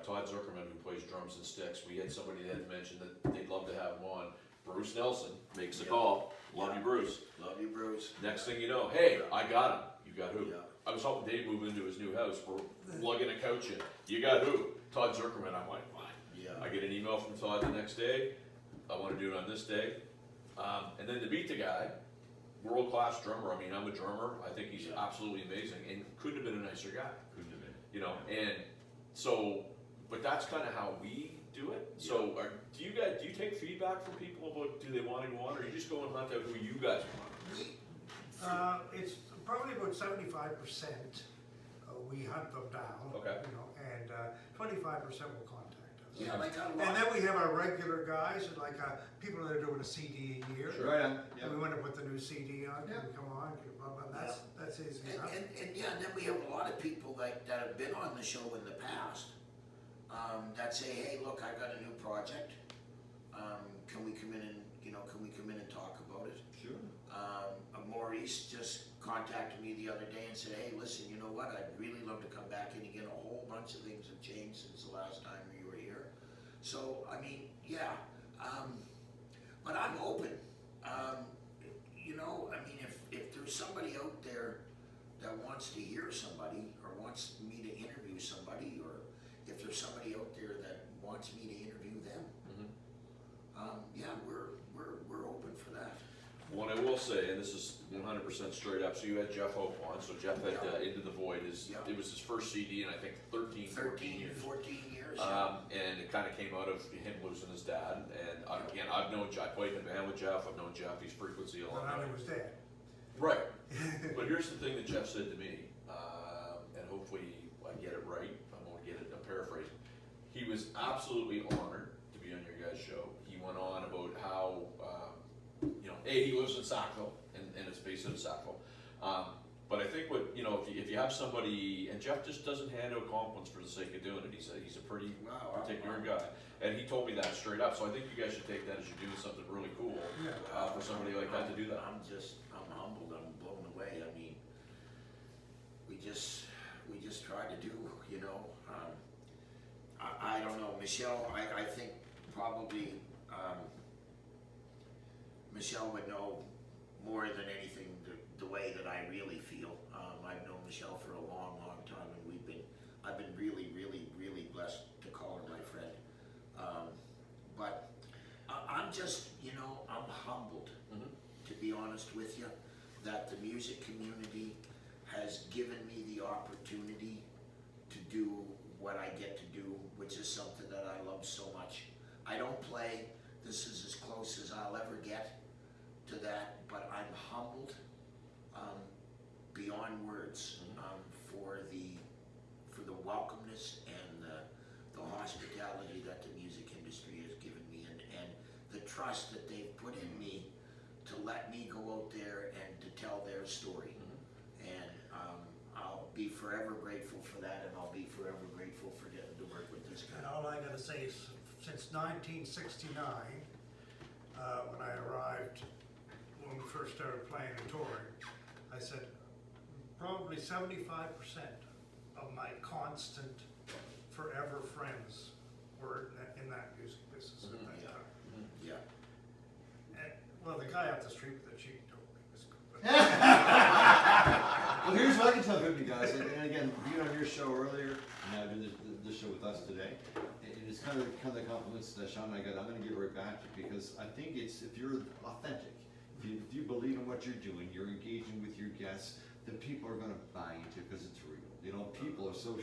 Todd Zuckerman, who plays drums and sticks, we had somebody that had mentioned that they'd love to have him on. Bruce Nelson makes a call. Love you, Bruce. Love you, Bruce. Next thing you know, hey, I got him. You got who? Yeah. I was helping Dave move into his new house. We're lugging a couch in. You got who? Todd Zuckerman. I'm like, what? Yeah. I get an email from Todd the next day. I want to do it on this day. And then to meet the guy, world-class drummer. I mean, I'm a drummer. I think he's absolutely amazing, and couldn't have been a nicer guy. Couldn't have been. You know, and so, but that's kind of how we do it. So, do you take feedback from people about do they want to go on, or you just go and hunt out who you guys want? It's probably about 75%. We hunt them down. Okay. You know, and 25% will contact us. Yeah, like a And lot. then we have our regular guys, like, people that are doing a CD a year. Right on, yeah. We want to put the new CD on, can Yeah. we come on, can we blah, blah, that's easy enough. And yeah, and then we have a lot of people that have been on the show in the past, that say, hey, look, I got a new project. Can we come in and, can we come in and talk about it? Sure. Maurice just contacted me the other day and said, hey, listen, you know what, I'd really love to come back in again. A whole bunch of things have changed since the last time you were here. So, I mean, yeah, but I'm open. If there's somebody out there that wants to hear somebody, or wants me to interview somebody, or if there's somebody out there that wants me to interview them, yeah, we're open for that. What I will say, and this is 100% straight up, so you had Jeff Hope on, so Jeff had Into the Void, Yeah. it was his first CD in I think 13, 14 years. 14 years. And it kind of came out of him losing his dad, and again, I played in a band with Jeff, I've known Jeff, he's frequency a long When I time. was dead. Right, but here's the thing that Jeff said to me, and hopefully I get it right, I won't get it, I'm paraphrasing. He was absolutely honored to be on your guys' show. He went on about how, he lives in Sackville, and it's based in Sackville. But I think if you have somebody, and Jeff just doesn't hand out compliments for the sake of doing it. He's a pretty particular guy, and he told me that straight up. So I think you guys should take that as you're doing something really cool for somebody like that to do that. I'm humbled, I'm blown away. I mean, we just try to do, I don't know, Michelle, I think probably, Michelle would know more than anything the way that I really feel. I've known Michelle for a long, long time, and I've been really, really, really blessed to call her my friend. But I'm just, I'm humbled, to be honest with you, that the music community has given me the opportunity to do what I get to do, which is something that I love so much. I don't play, this is as close as I'll ever get to that, but I'm humbled beyond words for the welcomeness and the hospitality that the music industry has given me, and the trust that they've put in me to let me go out there and to tell their story. And I'll be forever grateful for that, and I'll be forever grateful for getting to work with this guy. And all I gotta say is, since 1969, when I arrived, when we first started playing and touring, I said, probably 75% of my constant, forever friends were in that music business at that time. Yeah. And, well, the guy up the street with the cheek told me was good. But Well, here's what I can tell you guys, and again, being on your show earlier, and now doing this show with us today, it is kind of the compliments that Sean and I got. I'm going to give right back to you, because I think if you're authentic, if you believe in what you're doing, you're engaging with your guests, then people are going to buy into it because it's real. People are so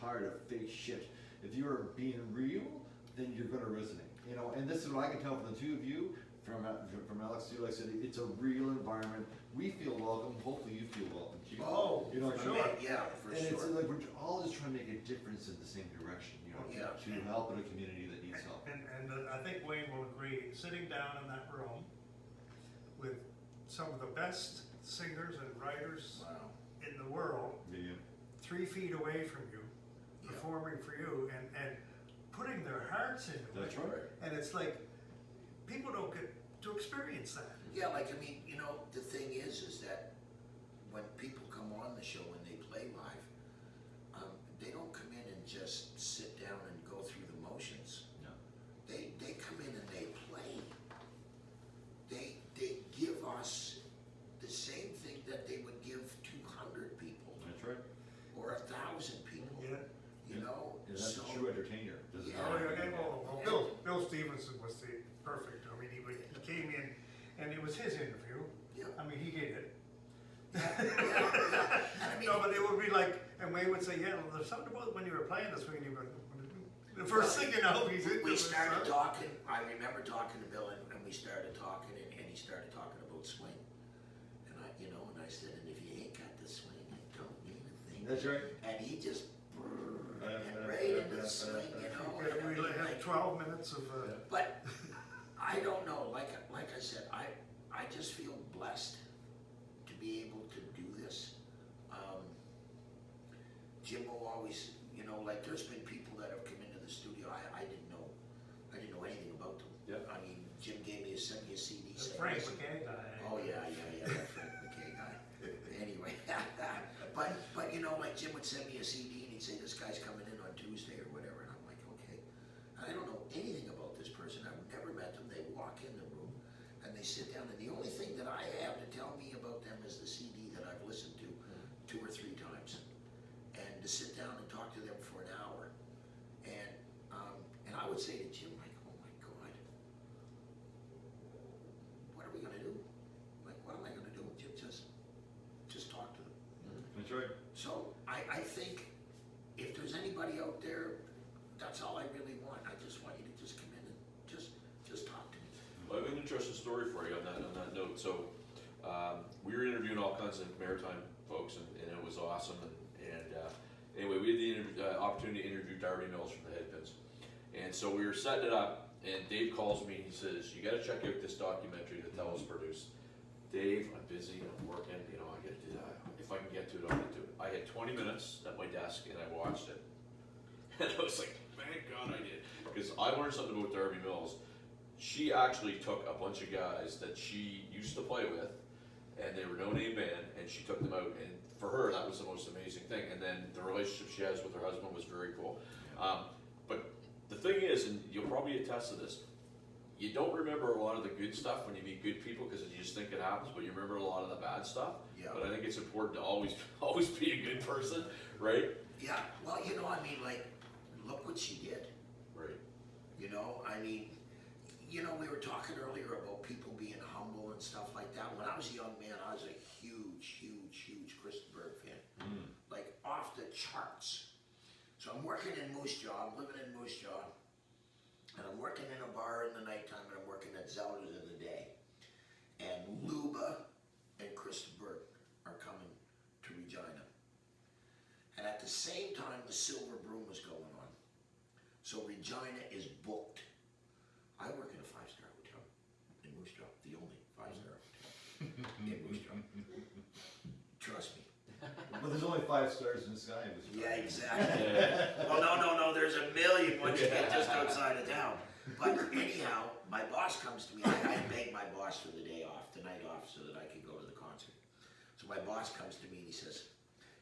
tired of fake shit. If you are being real, then you're going to resonate. And this is what I can tell from the two of you, from Alex too. Like I said, it's a real environment. We feel welcome. Hopefully, you feel welcome too. for sure. Yeah, for And sure. it's like we're all just trying to make a difference in the same direction. Yeah. To help in a community that needs help. And I think Wayne will agree, sitting down in that room with some of the best singers and writers Wow. in the world, Yeah. 3 feet away from you, Yeah. performing for you, and putting their hearts into it. That's right. And it's like, people don't get to experience that. Yeah, the thing is that when people come on the show and they play live, they don't come in and just sit down and go through the motions. No. They come in and they play. They give us the same thing that they would give 200 people That's right. or 1,000 people. Yeah. And that's a true entertainer. Doesn't Yeah. Oh, matter. yeah, okay, well, Bill Stevenson was the perfect. I mean, he came in, and it was his interview. Yeah. I mean, he did it. I mean, No, but it would be like, and Wayne would say, yeah, well, there's something about when you were playing this, when you were, the first thing you know, he's into we it. started talking, I remember talking to Bill, and we started talking, and he started talking about swing. And I said, and if you ain't got the swing, it don't mean a thing. That's right. And he just, and right in the swing, you know. I We mean, had like, 12 minutes of, but I don't know, like I said, I just feel blessed to be able to do this. Jim will always, you know, like there's been people that have come into the studio, I didn't know anything about them. Yeah. I mean, Jim sent me a CD saying, Frank listen, McKay guy. oh yeah, that Frank McKay guy. Anyway, but you know, like Jim would send me a CD and he'd say, this guy's coming in on Tuesday or whatever, and I'm like, okay. And I don't know anything about this person, I've never met them, they walk in the room and they sit down, and the only thing that I have to tell me about them is the CD that I've listened to 2 or 3 times. And to sit down and talk to them for an hour. And I would say to Jim, like, oh my God, what are we gonna do? Like, what am I gonna do? Jim, just talk to them. That's right. So I think if there's anybody out there, that's all I really want. I just want you to just come in and just talk to me. Well, I have an interesting story for you on that note. So, we were interviewing all kinds of maritime folks, and it was awesome. And anyway, we had the opportunity to interview Darby Mills from the Headpins. And so we were setting it up, and Dave calls me. He says, "You got to check out this documentary that Telus produced." Dave, I'm busy. I'm working. You know, I got to do that. If I can get to it, I'll get to it. I had 20 minutes at my desk, and I watched it. And I was like, thank God I did. Because I learned something about Darby Mills. She actually took a bunch of guys that she used to play with, and they were no-name band, and she took them out. And for her, that was the most amazing thing. And then the relationship she has with her husband was very cool. But the thing is, and you'll probably attest to this, you don't remember a lot of the good stuff when you meet good people because you just think it happens, but you remember a lot of the bad stuff. Yeah. But I think it's important to always be a good person, right? Yeah, well, you know, I mean, like, look what she did. Right. You know, I mean, you know, we were talking earlier about people being humble and stuff like that. When I was a young man, I was a huge Chris Berg fan. Like, off the charts. So I'm working in Moose Jaw, I'm living in Moose Jaw, and I'm working in a bar in the nighttime, and I'm working at Zelda's in the day. And Luba and Chris Berg are coming to Regina. And at the same time, the Silver Broom was going on. So Regina is booked. I work in a 5-star hotel in Moose Jaw, the only 5-star hotel in Moose Jaw. Trust me. Well, there's only 5 stars in the sky. Yeah, exactly. Well, no, there's a million once you get just outside of town. But anyhow, my boss comes to me. I begged my boss for the day off, the night off, so that I could go to the concert. So my boss comes to me and he says,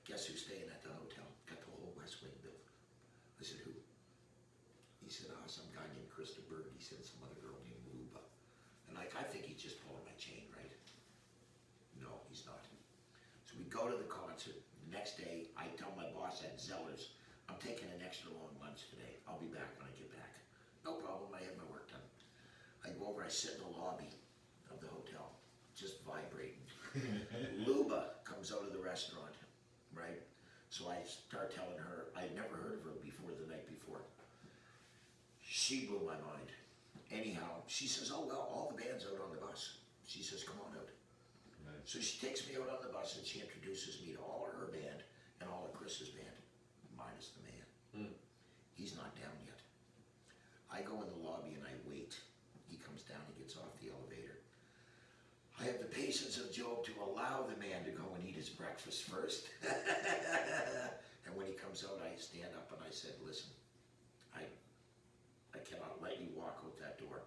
guess who's staying at the hotel? Got the whole West Wing built. I said, who? He said, some guy named Krista Berg. He said, some other girl named Luba. And like, I think he's just pulling my chain, right? No, he's not. So we go to the concert. The next day, I tell my boss at Zeller's, I'm taking an extra long lunch today. I'll be back when I get back. No problem, I have my work done. I go over, I sit in the lobby of the hotel, just vibrating. Luba comes out of the restaurant, right? So I start telling her, I'd never heard of her before the night before. She blew my mind. Anyhow, she says, oh well, all the band's out on the bus. She says, come on out. Right. So she takes me out on the bus and she introduces me to all of her band and all of Chris's band, minus the man. He's not down yet. I go in the lobby and I wait. He comes down, he gets off the elevator. I have the patience of Job to allow the man to go and eat his breakfast first. And when he comes out, I stand up and I said, listen, I cannot let you walk out that door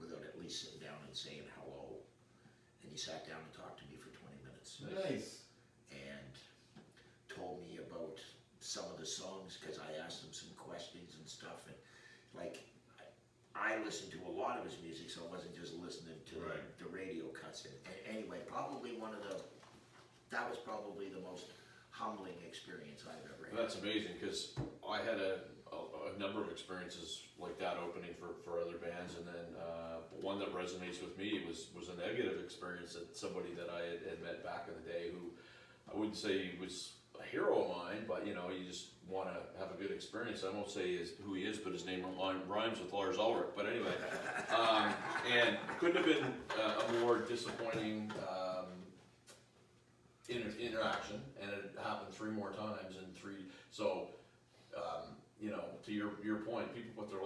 without at least sitting down and saying hello. And he sat down and talked to me for 20 minutes. Nice. And told me about some of the songs, because I asked him some questions and stuff. And like, I listened to a lot of his music, so I wasn't just listening to the radio cuts. And anyway, that was probably the most humbling experience I've ever had. That's amazing, because I had a number of experiences like that opening for other bands, and then one that resonates with me was a negative experience that somebody that I had met back in the day, who I wouldn't say he was a hero of mine, but you know, you just want to have a good experience. I won't say who he is, but his name rhymes with Lars Ulrich. But anyway, and couldn't have been a more disappointing interaction, and it happened 3 more times in 3. So, you know, to your point, people put their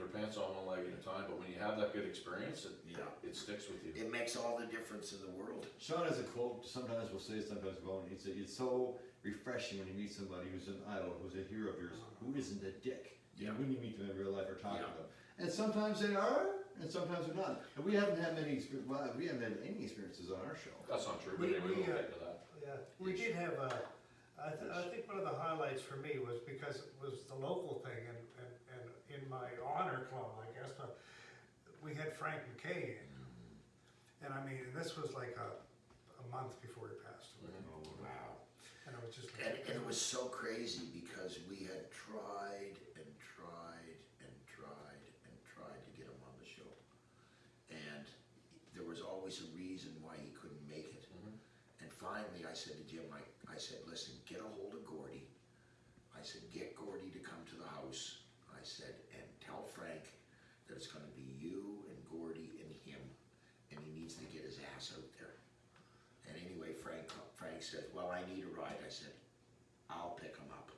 pants on one leg at a time, but when you have that good experience, it sticks with you. It makes all the difference in the world. Sean has a quote, sometimes we'll say, sometimes we won't. He'd say, it's so refreshing when you meet somebody who's an idol, who's a hero of yours, who isn't a dick. Yeah. When you meet them in real life or talk Yeah. to them. And sometimes they are, and sometimes they're not. And we haven't had any experiences on our show. That's not true, but anyway, we'll get to that. Yeah, we did have I think one of the highlights for me was because it was the local thing, and in my honor club, I guess, we had Frank McKay in. And I mean, this was like a month before he passed away. Wow. And it was just. And it was so crazy because we had tried and tried and tried and tried to get him on the show. And there was always a reason why he couldn't make it. And finally I said to Jim, I said, listen, get a hold of Gordy. I said, get Gordy to come to the house. I said, and tell Frank that it's gonna be you and Gordy and him, and he needs to get his ass out there. And anyway, Frank said, well, I need a ride. I said, I'll pick him up.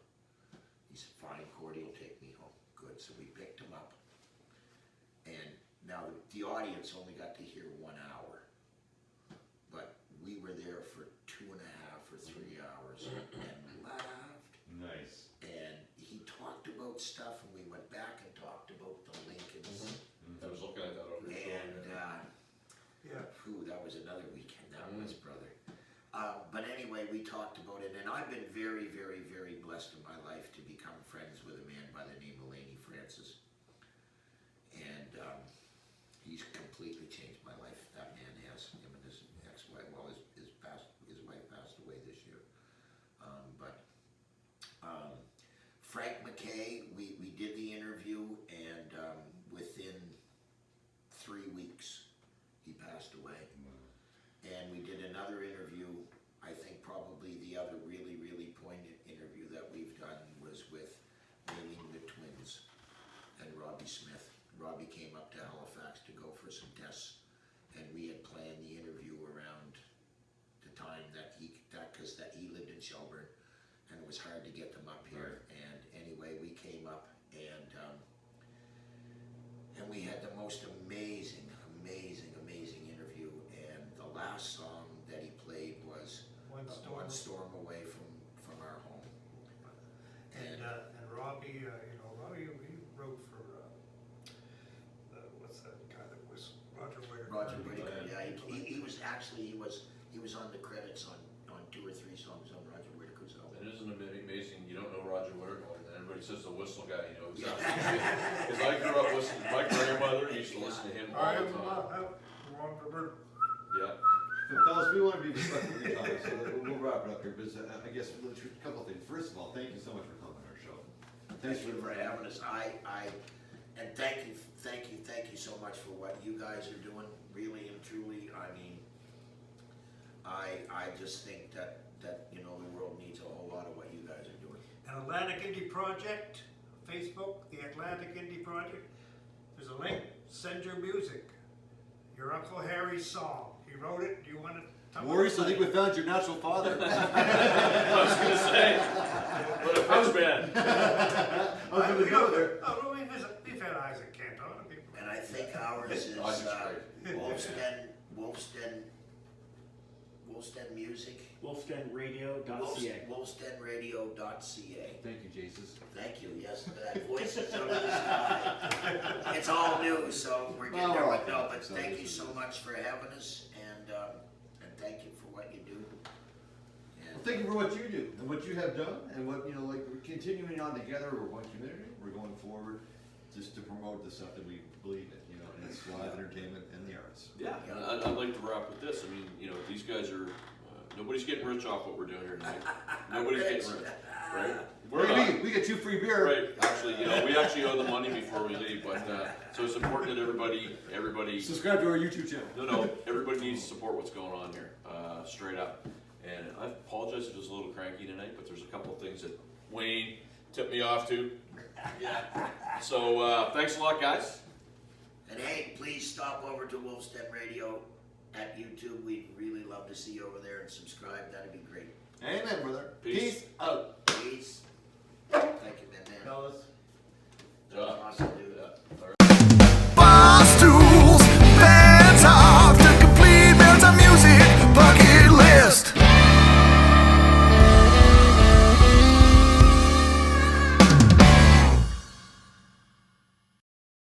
He said, fine, Gordy will take me home. Good, so we picked him up. And now the audience only got to hear 1 hour, but we were there for 2.5 or 3 hours and laughed. Nice. And he talked about stuff, and we went back and talked about the Lincolns. I was looking at that over your shoulder. And Yeah. whew, that was another weekend. That was, brother. But anyway, we talked about it, and I've been very, very, very blessed in my life to become friends with a man by the name of Laney Francis. And he's completely changed my life. That man has. Him and his ex-wife, well, his wife passed away this year. Frank McKay, we did the interview, and within 3 weeks, he passed away. And we did another interview. I think probably the other really, really poignant interview that we've done was with the twins and Robbie Smith. Robbie came up to Halifax to go for some tests, and we had planned the interview around the time that he lived in Shelburne, and it was hard to get them up here. And anyway, we came up, and we had the most amazing interview. And the last song that he played was One Storm. One Storm Away from Our Home. And Robbie, Robbie, he wrote for, what's that guy that was, Roger Whittaker. Roger Whittaker, yeah, he was on the credits on 2 or 3 songs on Roger Whittaker's album. It isn't amazing, you don't know Roger Whittaker, and everybody says the whistle guy, you know exactly. Because I grew up listening, my grandmother used to listen to him all the time. Yeah. But fellas, we want to be respectful of your time, so we'll wrap it up here. But I guess a couple of things. First of all, thank you so much for coming on our show. Thank you for having us. And thank you so much for what you guys are doing, really and truly. I mean, I just think that the world needs a whole lot of what you guys are doing. An Atlantic Indie Project, Facebook, the Atlantic Indie Project. There's a link. Send your music. Your Uncle Harry's song. He wrote it. Do you want to tell Maurice, I think we found your natural father. I was gonna say, what a pitch man. I was going to go there. Oh, we've had Isaac Kent on. And I think ours is Wolfstead Music. WolfstenRadio.ca. WolfstenRadio.ca. Thank you, Jesus. Thank you, yes, that voice is out of the sky. It's all new, so we're getting there with no, but thank you so much for having us, and thank you for what you do. And Well, thank you for what you do and what you have done and what, we're continuing on together. We're one community. We're going forward just to promote the stuff that we believe in, and it's live entertainment and the arts. Yeah, and I'd like to wrap with this. I mean, these guys are, nobody's getting rich off what we're doing here tonight. Nobody's getting rich, right? We're not. We get 2 free beer. Right, actually, we actually owe the money before we leave, but, so it's important that everybody. Subscribe to our YouTube channel. No, everybody needs to support what's going on here, straight up. And I apologize if I was a little cranky tonight, but there's a couple of things that Wayne tipped me off to. So, thanks a lot, guys. And hey, please stop over to Wolfstead Radio at YouTube. We'd really love to see you over there and subscribe. That'd be great. Amen, brother. Peace out. Peace.